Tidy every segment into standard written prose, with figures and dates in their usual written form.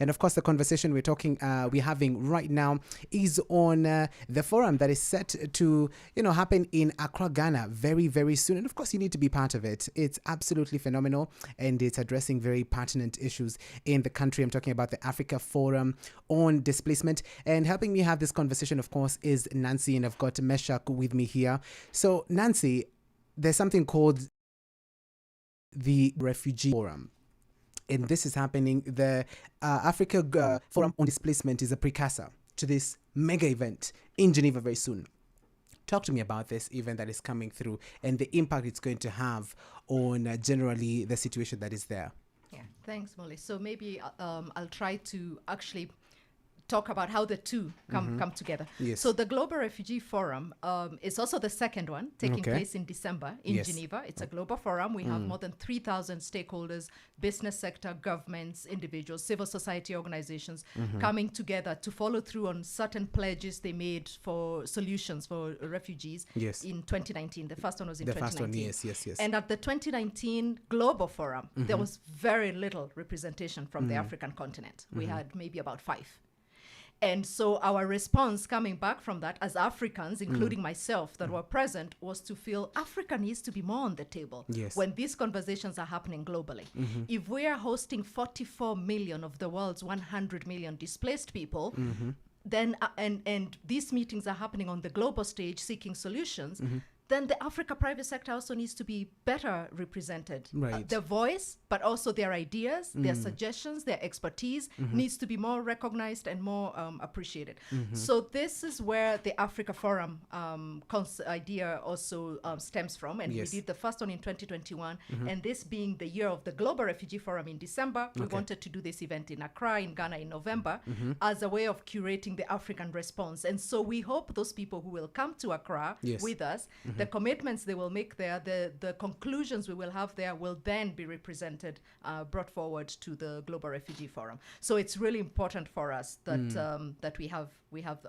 And of course, the conversation we're having right now is on the forum that is set to, happen in Accra, Ghana very, very soon. And of course, you need to be part of it. It's absolutely phenomenal, and it's addressing very pertinent issues in the country. I'm talking about the Africa Forum on Displacement. And helping me have this conversation, of course, is Nancy, and I've got Meshack with me here. So, Nancy, there's something called the Refugee Forum, and this is happening. The Africa Forum on Displacement is a precursor to this mega event in Geneva very soon. Talk to me about this event that is coming through and the impact it's going to have on generally the situation that is there. Yeah, thanks, Muli. So maybe I'll try to actually talk about how the two come together. Yes. So the Global Refugee Forum is also the second one taking place in December in Geneva. It's a global forum. We have more than 3,000 stakeholders, business sector, governments, individuals, civil society organizations coming together to follow through on certain pledges they made for solutions for refugees in 2019. The first one was in 2019. Yes. And at the 2019 Global Forum, there was very little representation from the African continent. We had maybe about 5. And so our response coming back from that as Africans, including myself that were present, was to feel Africa needs to be more on the table when these conversations are happening globally. If we are hosting 44 million of the world's 100 million displaced people, then and these meetings are happening on the global stage seeking solutions, then the Africa private sector also needs to be better represented. Their voice, but also their ideas, their suggestions, their expertise needs to be more recognized and more appreciated. So this is where the Africa Forum idea also stems from. And we did the first one in 2021. And this being the year of the Global Refugee Forum in December, we wanted to do this event in Accra, in Ghana, in November, as a way of curating the African response. And so we hope those people who will come to Accra with us, the commitments they will make there, the conclusions we will have there will then be represented, brought forward to the Global Refugee Forum. So it's really important for us that that we have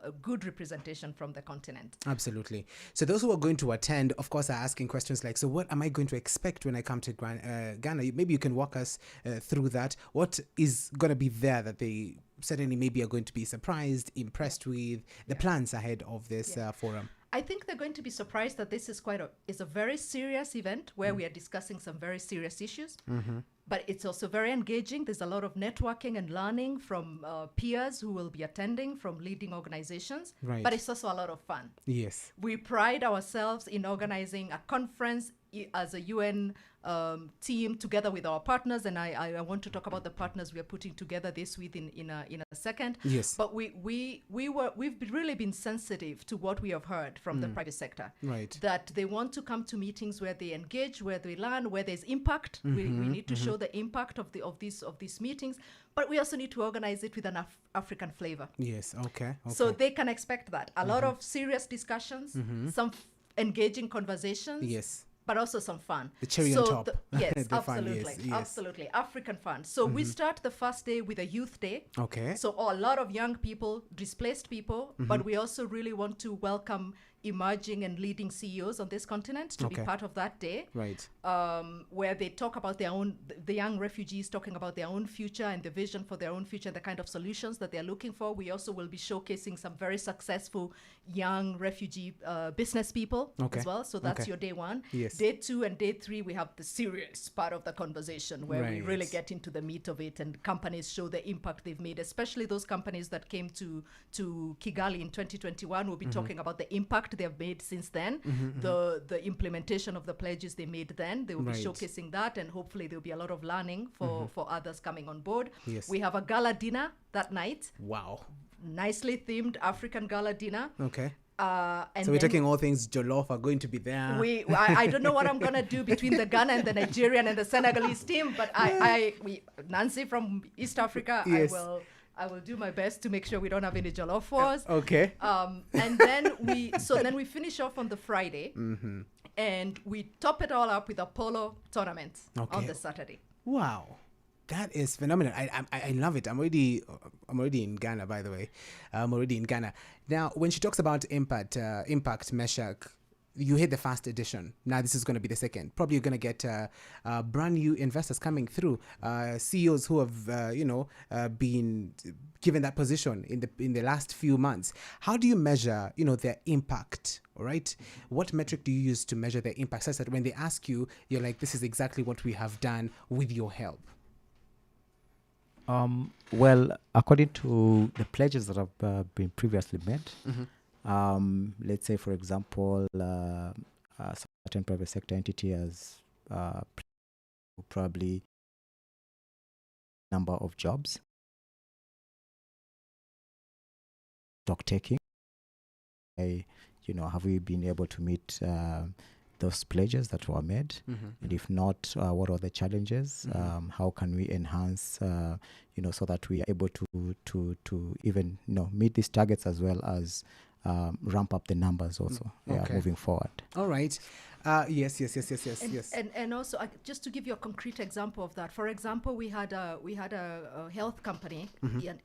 a good representation from the continent. Absolutely. So those who are going to attend, of course, are asking questions like, so what am I going to expect when I come to Ghana? Maybe you can walk us through that. What is going to be there that they certainly maybe are going to be surprised, impressed with, the plans ahead of this forum? I think they're going to be surprised that this is it's a very serious event where we are discussing some very serious issues, but it's also very engaging. There's a lot of networking and learning from peers who will be attending from leading organizations, but it's also a lot of fun. Yes. We pride ourselves in organizing a conference as a UN team together with our partners, and I want to talk about the partners we are putting together this week in a second. Yes. But we've really been sensitive to what we have heard from the private sector. That they want to come to meetings where they engage, where they learn, where there's impact. We need to show the impact of these meetings, but we also need to organize it with an African flavor. Yes. Okay. So they can expect that a lot of serious discussions, some engaging conversations. Yes. But also some fun. The cherry on top. Yes, absolutely. Absolutely. African fun. So we start the first day with a youth day. Okay. So a lot of young people, displaced people, but we also really want to welcome emerging and leading CEOs on this continent to be part of that day. Where they talk about their own, the young refugees talking about their own future and the vision for their own future and the kind of solutions that they're looking for. We also will be showcasing some very successful young refugee business people as well. So that's your day one. Yes. Day 2 and day 3, we have the serious part of the conversation where we really get into the meat of it, and companies show the impact they've made, especially those companies that came to Kigali in 2021. We'll be talking about the impact they have made since then, the implementation of the pledges they made then. They will be showcasing that, and hopefully there'll be a lot of learning for others coming on board. Yes. We have a gala dinner that night. Wow. Nicely themed African gala dinner. Okay. And so we're talking all things jollof are going to be there. I don't know what I'm going to do between the Ghana and the Nigerian and the Senegalese team, but Nancy from East Africa, I will do my best to make sure we don't have any jollof wars. Okay. And then we finish off on the Friday, and we top it all up with a polo tournament on the Saturday. Wow. That is phenomenal. I love it. I'm already in Ghana, by the way. I'm already in Ghana. Now, when she talks about impact, Meshack, you hit the first edition. Now this is going to be the second. Probably you're going to get brand new investors coming through, CEOs who have been given that position in the last few months. How do you measure their impact? All right, what metric do you use to measure their impact, such that when they ask you, you're like, this is exactly what we have done with your help? Well, according to the pledges that have been previously made, let's say, for example, a certain private sector entity has probably number of jobs, stock taking. Have we been able to meet those pledges that were made? And if not, what are the challenges? How can we enhance, so that we are able to even meet these targets, as well as ramp up the numbers also moving forward. All right. Yes. And also, just to give you a concrete example of that, for example, we had a health company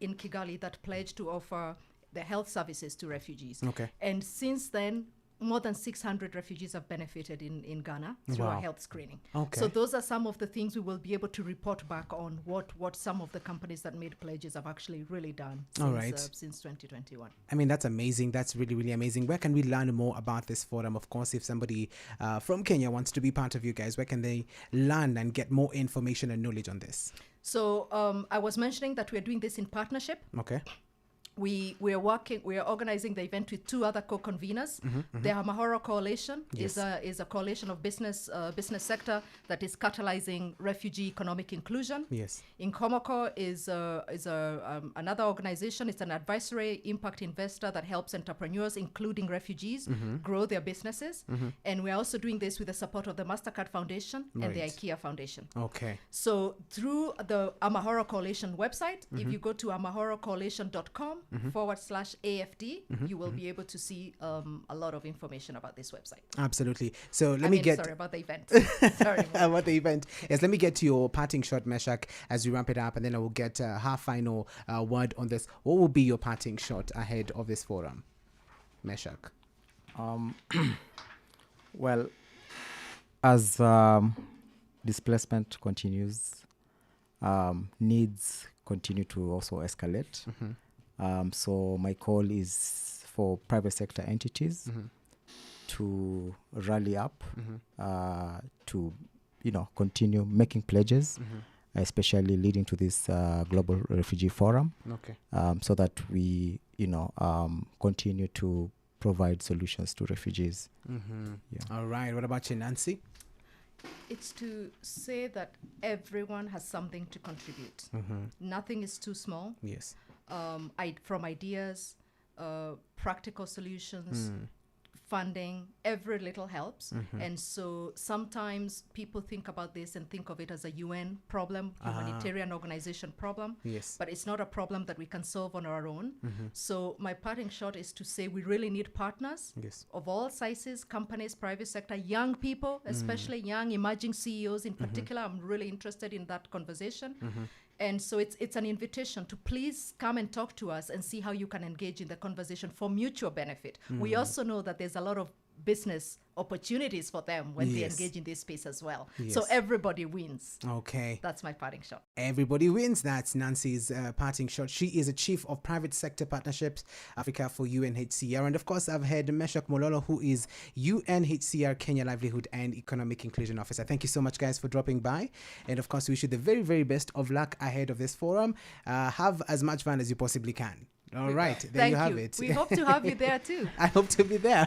in Kigali that pledged to offer the health services to refugees. Okay. And since then, more than 600 refugees have benefited in Ghana through our health screening. Okay. So those are some of the things we will be able to report back on, what some of the companies that made pledges have actually really done since 2021. I mean, that's amazing. That's really, really amazing. Where can we learn more about this forum? Of course, if somebody from Kenya wants to be part of you guys, where can they learn and get more information and knowledge on this? So I was mentioning that we're doing this in partnership. Okay. We are organizing the event with two other co-conveners. The Amahoro Coalition is a coalition of business sector that is catalyzing refugee economic inclusion. Yes. In Komoko is another organization. It's an advisory impact investor that helps entrepreneurs, including refugees, grow their businesses. And we're also doing this with the support of the MasterCard Foundation and the IKEA Foundation. Okay. So through the Amahoro Coalition website, if you go to amahorocoalition.com /AFD, you will be able to see a lot of information about this website. Absolutely. So sorry about the event. Sorry about the event. Yes, let me get to your parting shot, Meshack, as we ramp it up, and then I will get half final word on this. What will be your parting shot ahead of this forum, Meshack? Well, as displacement continues, needs continue to also escalate. So my call is for private sector entities to rally up, to continue making pledges, especially leading to this global refugee forum. Okay. So that we continue to provide solutions to refugees. All right. What about you, Nancy? It's to say that everyone has something to contribute. Nothing is too small. Yes. From ideas, practical solutions, funding, every little helps. And so sometimes people think about this and think of it as a UN problem, humanitarian organization problem. Yes. But it's not a problem that we can solve on our own. So my parting shot is to say we really need partners of all sizes, companies, private sector, young people, especially young emerging CEOs in particular. I'm really interested in that conversation. And so it's an invitation to please come and talk to us and see how you can engage in the conversation for mutual benefit. We also know that there's a lot of business opportunities for them when they engage in this space as well. So everybody wins. Okay. That's my parting shot. Everybody wins. That's Nancy's parting shot. She is a Chief of Private Sector Partnerships Africa for UNHCR. And of course, I've had Meshack Mololo, who is UNHCR Kenya Livelihood and Economic Inclusion Officer. Thank you so much, guys, for dropping by. And of course, we wish you the very, very best of luck ahead of this forum. Have as much fun as you possibly can. All right, there you have it. We hope to have you there too. I hope to be there.